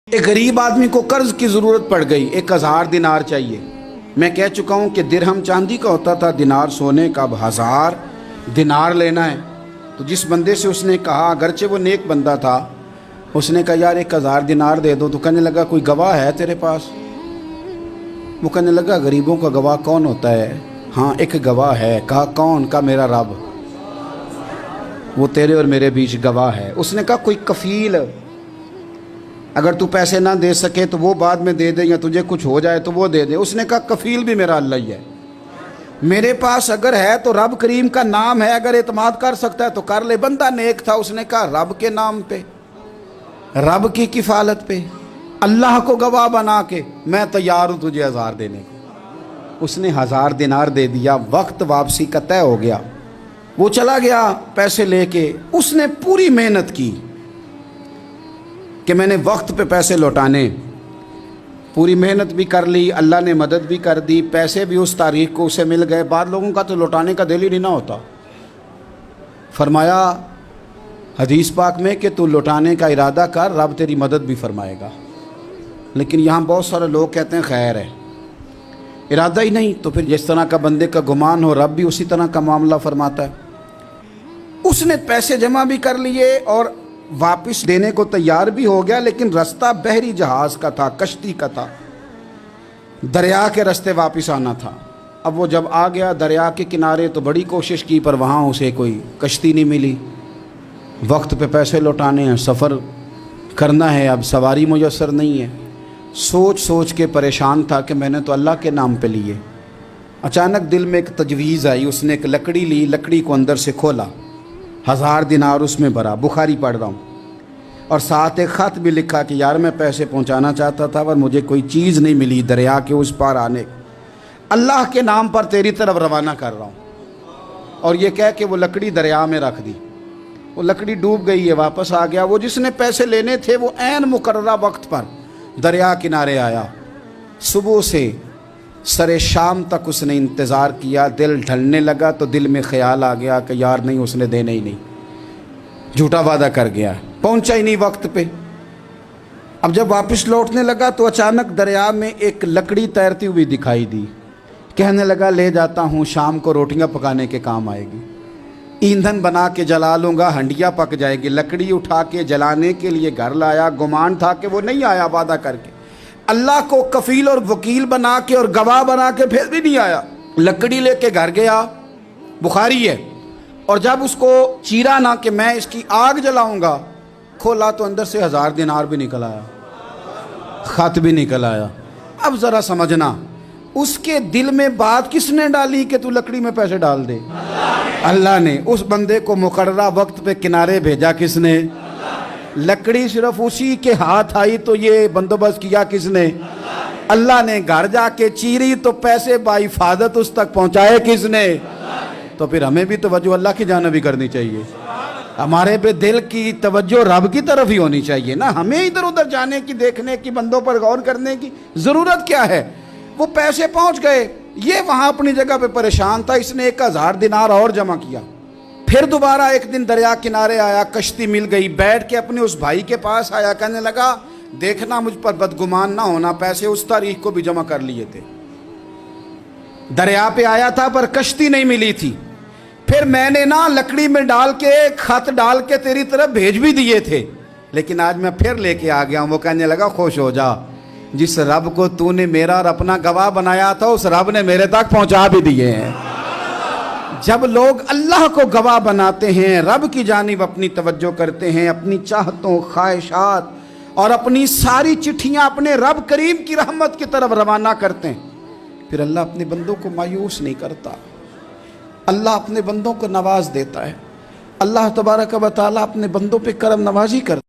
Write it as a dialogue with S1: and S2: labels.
S1: ایک غریب آدمی کو قرض کی ضرورت پڑ گئی، 1000 دینار چاہیے۔ میں کہہ چکا ہوں کہ درہم چاندی کا ہوتا تھا، دینار سونے کا، اب 1000 دینار لینا ہے۔ تو جس بندے سے اس نے کہا، اگرچہ وہ نیک بندہ تھا، اس نے کہا یار 1000 دینار دے دو۔ تو کہنے لگا کوئی گواہ ہے تیرے پاس؟ وہ کہنے لگا غریبوں کا گواہ کون ہوتا ہے؟ ہاں ایک گواہ ہے۔ کہا کون؟ کہا میرا رب، وہ تیرے اور میرے بیچ گواہ ہے۔ اس نے کہا کوئی کفیل، اگر تو پیسے نہ دے سکے تو وہ بعد میں دے دے، یا تجھے کچھ ہو جائے تو وہ دے دے۔ اس نے کہا کفیل بھی میرا اللہ ہی ہے، میرے پاس اگر ہے تو رب کریم کا نام ہے، اگر اعتماد کر سکتا ہے تو کر لے۔ بندہ نیک تھا، اس نے کہا رب کے نام پہ، رب کی کفالت پہ، اللہ کو گواہ بنا کے میں تیار ہوں تجھے 1000 دینے کو۔ اس نے 1000 دینار دے دیا، وقت واپسی کا طے ہو گیا۔ وہ چلا گیا پیسے لے کے۔ اس نے پوری محنت کی کہ میں نے وقت پہ پیسے لوٹانے، پوری محنت بھی کر لی، اللہ نے مدد بھی کر دی، پیسے بھی اس تاریخ کو اسے مل گئے۔ بعض لوگوں کا تو لوٹانے کا دل ہی نہیں نہ ہوتا۔ فرمایا حدیث پاک میں کہ تو لوٹانے کا ارادہ کر، رب تیری مدد بھی فرمائے گا۔ لیکن یہاں بہت سارے لوگ کہتے ہیں خیر ہے، ارادہ ہی نہیں، تو پھر جس طرح کا بندے کا گمان ہو رب بھی اسی طرح کا معاملہ فرماتا ہے۔ اس نے پیسے جمع بھی کر لیے اور واپس دینے کو تیار بھی ہو گیا، لیکن رستہ بحری جہاز کا تھا، کشتی کا تھا، دریا کے رستے واپس آنا تھا۔ اب وہ جب آ گیا دریا کے کنارے تو بڑی کوشش کی، پر وہاں اسے کوئی کشتی نہیں ملی۔ وقت پہ پیسے لوٹانے ہیں، سفر کرنا ہے، اب سواری میسر نہیں ہے۔ سوچ سوچ کے پریشان تھا کہ میں نے تو اللہ کے نام پہ لیے۔ اچانک دل میں ایک تجویز آئی، اس نے ایک لکڑی لی، لکڑی کو اندر سے کھولا، 1000 دینار اس میں بھرا، بخاری پڑھ رہا ہوں، اور ساتھ ایک خط بھی لکھا کہ یار میں پیسے پہنچانا چاہتا تھا پر مجھے کوئی چیز نہیں ملی دریا کے اس پار آنے، اللہ کے نام پر تیری طرف روانہ کر رہا ہوں۔ اور یہ کہہ کہ وہ لکڑی دریا میں رکھ دی۔ وہ لکڑی ڈوب گئی ہے، واپس آ گیا۔ وہ جس نے پیسے لینے تھے وہ عین مقررہ وقت پر دریا کنارے آیا۔ صبح سے سر شام تک اس نے انتظار کیا۔ دل ڈھلنے لگا تو دل میں خیال آ گیا کہ یار نہیں، اس نے دینے ہی نہیں، جھوٹا وعدہ کر گیا، پہنچا ہی نہیں وقت پہ۔ اب جب واپس لوٹنے لگا تو اچانک دریا میں ایک لکڑی تیرتی ہوئی دکھائی دی۔ کہنے لگا لے جاتا ہوں، شام کو روٹیاں پکانے کے کام آئے گی، ایندھن بنا کے جلا لوں گا، ہنڈیا پک جائے گی۔ لکڑی اٹھا کے جلانے کے لیے گھر لایا، گمان تھا کہ وہ نہیں آیا وعدہ کر کے، اللہ کو کفیل اور وکیل بنا کے اور گواہ بنا کے پھر بھی نہیں آیا۔ لکڑی لے کے گھر گیا، بخاری ہے، اور جب اس کو چیرا نہ کہ میں اس کی آگ جلاؤں گا، کھولا تو اندر سے 1000 دینار بھی نکل آیا، خط بھی نکل آیا۔ اب ذرا سمجھنا، اس کے دل میں بات کس نے ڈالی کہ تو لکڑی میں پیسے ڈال دے؟ اللہ نے۔ اس بندے کو مقررہ وقت پہ کنارے بھیجا کس نے؟ لکڑی صرف اسی کے ہاتھ آئی تو یہ بندوبست کیا کس نے؟ اللہ نے۔ گھر جا کے چیری تو پیسے بحفاظت اس تک پہنچائے کس نے؟ تو پھر ہمیں بھی توجہ اللہ کی جانب ہی کرنی چاہیے، ہمارے پہ دل کی توجہ رب کی طرف ہی ہونی چاہیے نا۔ ہمیں ادھر ادھر جانے کی، دیکھنے کی، بندوں پر غور کرنے کی ضرورت کیا ہے؟ وہ پیسے پہنچ گئے، یہ وہاں اپنی جگہ پہ پریشان تھا۔ اس نے 1000 دینار اور جمع کیا۔ پھر دوبارہ ایک دن دریا کنارے آیا، کشتی مل گئی، بیٹھ کے اپنے اس بھائی کے پاس آیا، کہنے لگا دیکھنا مجھ پر بدگمان نہ ہونا، پیسے اس تاریخ کو بھی جمع کر لیے تھے، دریا پہ آیا تھا پر کشتی نہیں ملی تھی، پھر میں نے نا لکڑی میں ڈال کے خط ڈال کے تیری طرف بھیج بھی دیے تھے، لیکن آج میں پھر لے کے آ گیا ہوں۔ وہ کہنے لگا خوش ہو جا، جس رب کو تو نے میرا اور اپنا گواہ بنایا تھا اس رب نے میرے تک پہنچا بھی دیے ہیں۔ جب لوگ اللہ کو گواہ بناتے ہیں، رب کی جانب اپنی توجہ کرتے ہیں، اپنی چاہتوں، خواہشات اور اپنی ساری چٹھیاں اپنے رب کریم کی رحمت کی طرف روانہ کرتے ہیں، پھر اللہ اپنے بندوں کو مایوس نہیں کرتا، اللہ اپنے بندوں کو نواز دیتا ہے۔ اللہ تبارک و تعالیٰ اپنے بندوں پہ کرم نوازی کرتا ہے۔